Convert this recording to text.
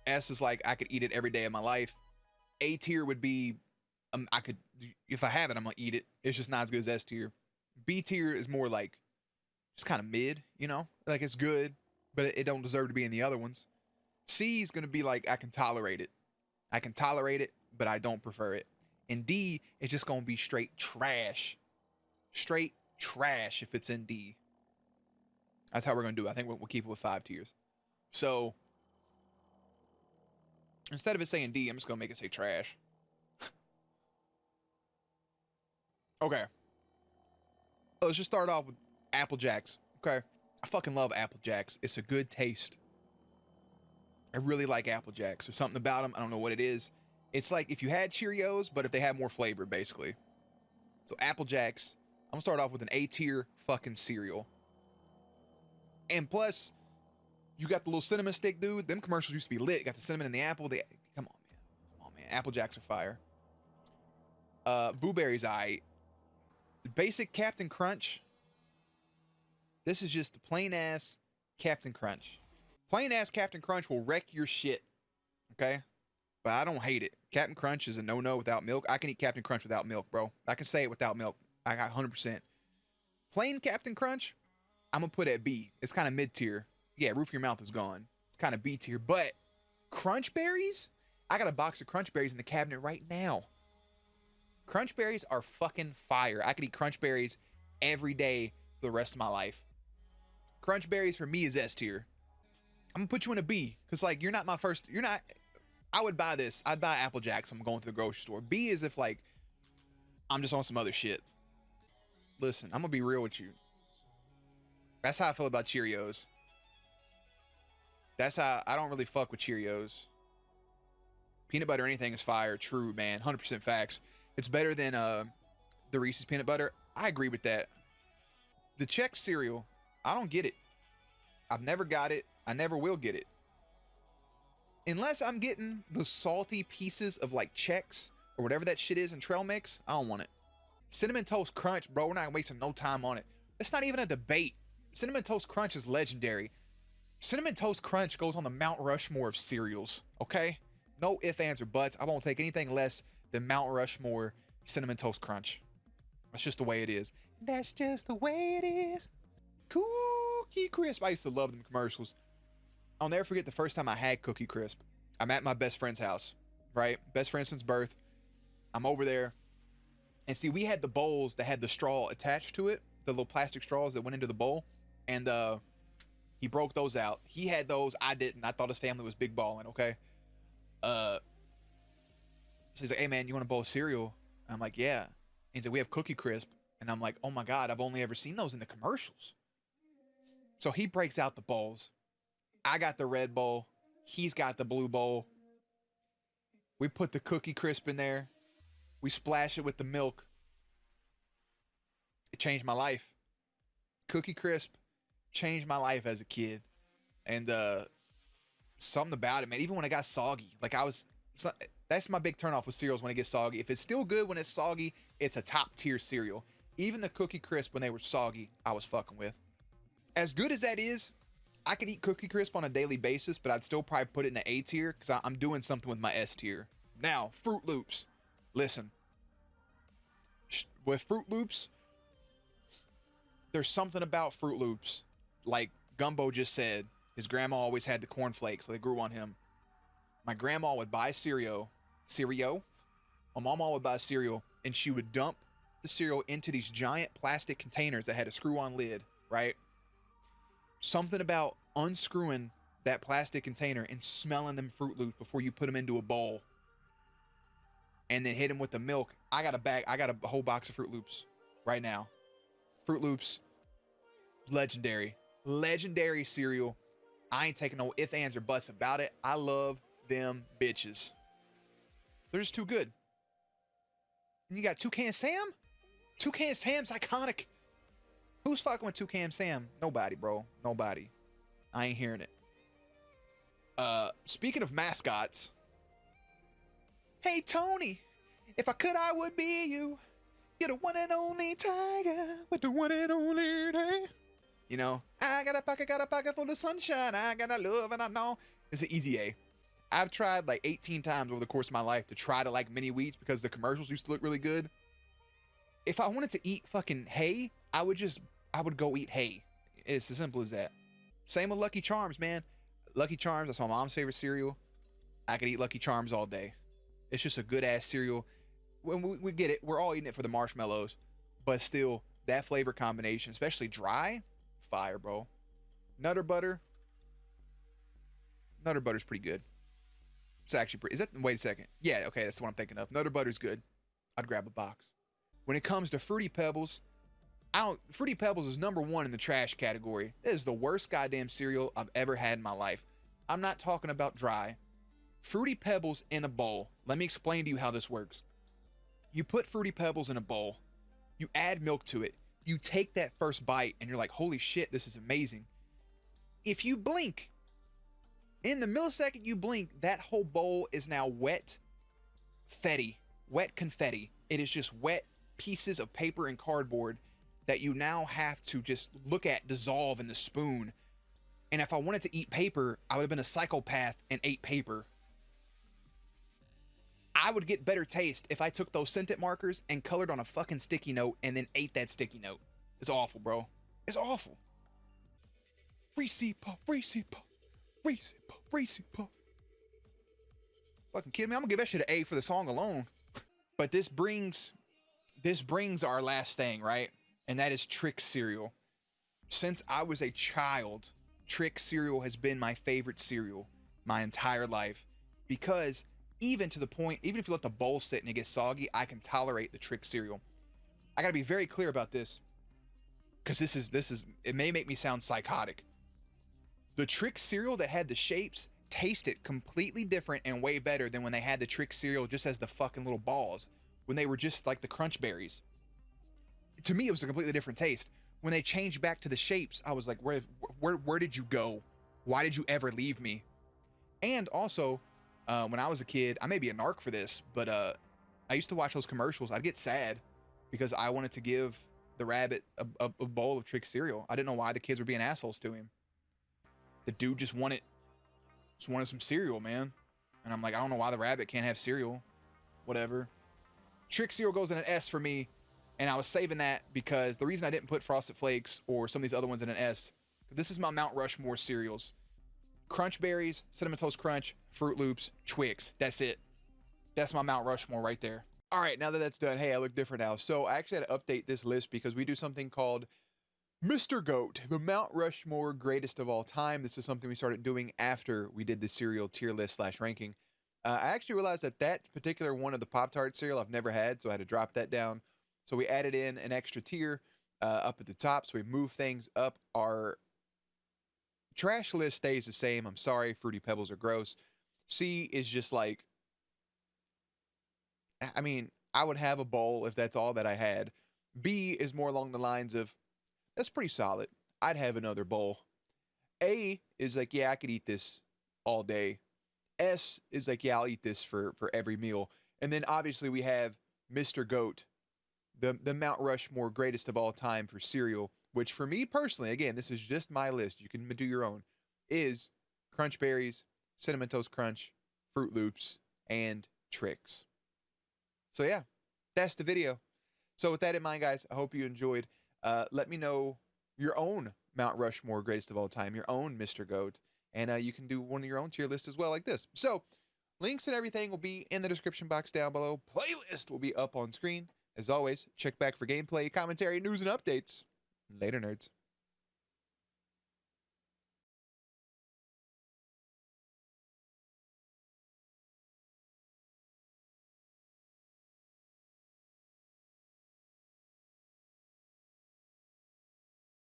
S is like I could eat it every day of my life. A tier would be I could, if I have it, I'm gonna eat it. It's just not as good as S tier. B tier is more like just kind of mid, you know, like it's good, but it don't deserve to be in the other ones. C is gonna be like I can tolerate it. I can tolerate it, but I don't prefer it. And D is just gonna be straight trash. Straight trash if it's in D. That's how we're gonna do it. I think we'll keep it with 5 tiers. So instead of it saying D, I'm just gonna make it say trash. Okay. Let's just start off with Apple Jacks. Okay. I fucking love Apple Jacks. It's a good taste. I really like Apple Jacks. There's something about them. I don't know what it is. It's like if you had Cheerios, but if they had more flavor, basically. So Apple Jacks. I'm gonna start off with an A tier fucking cereal. And plus, you got the little cinnamon stick, dude. Them commercials used to be lit. Got the cinnamon and the apple. Come on, man. Come on, man. Apple Jacks are fire. Boo Berries, basic Captain Crunch. This is just the plain ass Captain Crunch. Plain ass Captain Crunch will wreck your shit. Okay? But I don't hate it. Captain Crunch is a no-no without milk. I can eat Captain Crunch without milk, bro. I can say it without milk. I got 100%. Plain Captain Crunch, I'm gonna put at B. It's kind of mid-tier. Yeah, roof of your mouth is gone. It's kind of B tier. But Crunch Berries? I got a box of Crunch Berries in the cabinet right now. Crunch Berries are fucking fire. I could eat Crunch Berries every day for the rest of my life. Crunch Berries for me is S tier. I'm gonna put you in a B, because like you're not my first. You're not. I would buy this. I'd buy Apple Jacks if I'm going to the grocery store. B is if like I'm just on some other shit. Listen, I'm gonna be real with you. That's how I feel about Cheerios. That's how I don't really fuck with Cheerios. Peanut butter or anything is fire. True, man. 100% facts. It's better than the Reese's peanut butter. I agree with that. The Trix cereal, I don't get it. I've never got it. I never will get it. Unless I'm getting the salty pieces of like Chex or whatever that shit is in trail mix, I don't want it. Cinnamon Toast Crunch, bro, we're not wasting no time on it. It's not even a debate. Cinnamon Toast Crunch is legendary. Cinnamon Toast Crunch goes on the Mount Rushmore of cereals, okay? No ifs, ands, or buts. I won't take anything less than Mount Rushmore Cinnamon Toast Crunch. That's just the way it is. That's just the way it is. Cookie Crisp. I used to love them commercials. I'll never forget the first time I had Cookie Crisp. I'm at my best friend's house, right? Best friend since birth. I'm over there. And see, we had the bowls that had the straw attached to it, the little plastic straws that went into the bowl. And he broke those out. He had those. I didn't. I thought his family was big balling, okay? So he's like, hey, man, you want a bowl of cereal? And I'm like, yeah. And he's like, we have Cookie Crisp. And I'm like, oh, my God, I've only ever seen those in the commercials. So he breaks out the bowls. I got the red bowl. He's got the blue bowl. We put the Cookie Crisp in there. We splash it with the milk. It changed my life. Cookie Crisp changed my life as a kid. And something about it, man. Even when it got soggy, like that's my big turnoff with cereals when it gets soggy. If it's still good when it's soggy, it's a top tier cereal. Even the Cookie Crisp when they were soggy, I was fucking with. As good as that is, I could eat Cookie Crisp on a daily basis, but I'd still probably put it in an A tier because I'm doing something with my S tier. Now, Froot Loops. Listen. With Froot Loops, there's something about Froot Loops. Like Gumbo just said, his grandma always had the cornflakes, so they grew on him. My grandma would buy cereal. My mama would buy cereal, and she would dump the cereal into these giant plastic containers that had a screw-on lid, right? Something about unscrewing that plastic container and smelling them Froot Loops before you put them into a bowl. And then hit them with the milk. I got a whole box of Froot Loops right now. Froot Loops, legendary. Legendary cereal. I ain't taking no ifs, ands, or buts about it. I love them bitches. They're just too good. And you got Toucan Sam? Toucan Sam's iconic. Who's fucking with Toucan Sam? Nobody, bro. Nobody. I ain't hearing it. Speaking of mascots. Hey, Tony. If I could, I would be you. You're the one and only tiger with the one and only day. You know, I got a pocket full of sunshine. I got a love and I know. It's an easy A. I've tried like 18 times over the course of my life to try to like mini wheats because the commercials used to look really good. If I wanted to eat fucking hay, I would go eat hay. It's as simple as that. Same with Lucky Charms, man. Lucky Charms, that's my mom's favorite cereal. I could eat Lucky Charms all day. It's just a good ass cereal. When we get it, we're all eating it for the marshmallows, but still, that flavor combination, especially dry, fire, bro. Nutter Butter's pretty good. It's actually pretty. Is that? Wait a second. Yeah, okay, that's what I'm thinking of. Nutter Butter's good. I'd grab a box. When it comes to Fruity Pebbles, Fruity Pebbles is #1 in the trash category. It is the worst goddamn cereal I've ever had in my life. I'm not talking about dry. Fruity Pebbles in a bowl. Let me explain to you how this works. You put Fruity Pebbles in a bowl. You add milk to it. You take that first bite and you're like, holy shit, this is amazing. If you blink, in the millisecond you blink, that whole bowl is now wet confetti. It is just wet pieces of paper and cardboard that you now have to just look at dissolve in the spoon. And if I wanted to eat paper, I would have been a psychopath and ate paper. I would get better taste if I took those scented markers and colored on a fucking sticky note and then ate that sticky note. It's awful, bro. It's awful. Reese's Puff, Reese's Puff, Reese's Puff, Reese's Puff. Fucking kidding me? I'm gonna give that shit an A for the song alone. But this brings our last thing, right? And that is Trix Cereal. Since I was a child, Trix Cereal has been my favorite cereal my entire life, because even to the point, even if you let the bowl sit and it gets soggy, I can tolerate the Trix Cereal. I gotta be very clear about this, because this is it may make me sound psychotic. The Trix Cereal that had the shapes tasted completely different and way better than when they had the Trix Cereal just as the fucking little balls, when they were just like the Crunch Berries. To me, it was a completely different taste. When they changed back to the shapes, I was like, where did you go? Why did you ever leave me? And also, when I was a kid, I may be a narc for this, but I used to watch those commercials. I'd get sad because I wanted to give the rabbit a bowl of Trix Cereal. I didn't know why the kids were being assholes to him. The dude just wanted some cereal, man. And I'm like, I don't know why the rabbit can't have cereal. Whatever. Trix Cereal goes in an S for me. And I was saving that because the reason I didn't put Frosted Flakes or some of these other ones in an S, this is my Mount Rushmore cereals. Crunch Berries, Cinnamon Toast Crunch, Froot Loops, Twix. That's it. That's my Mount Rushmore right there. All right, now that that's done, hey, I look different now. So I actually had to update this list because we do something called Mr. Goat, the Mount Rushmore greatest of all time. This is something we started doing after we did the cereal tier list / ranking. I actually realized that particular one of the Pop-Tart cereal I've never had, so I had to drop that down. So we added in an extra tier up at the top. So we move things up. Our trash list stays the same. I'm sorry, Fruity Pebbles are gross. C is just like, I mean, I would have a bowl if that's all that I had. B is more along the lines of, that's pretty solid. I'd have another bowl. A is like, yeah, I could eat this all day. S is like, yeah, I'll eat this for every meal. And then obviously we have Mr. Goat, the Mount Rushmore greatest of all time for cereal, which for me personally, again, this is just my list, you can do your own, is Crunch Berries, Cinnamon Toast Crunch, Froot Loops, and Trix. So yeah, that's the video. So with that in mind, guys, I hope you enjoyed. Let me know your own Mount Rushmore greatest of all time, your own Mr. Goat, and you can do one of your own tier lists as well like this. So links and everything will be in the description box down below. Playlist will be up on screen. As always, check back for gameplay, commentary, news, and updates. Later, nerds.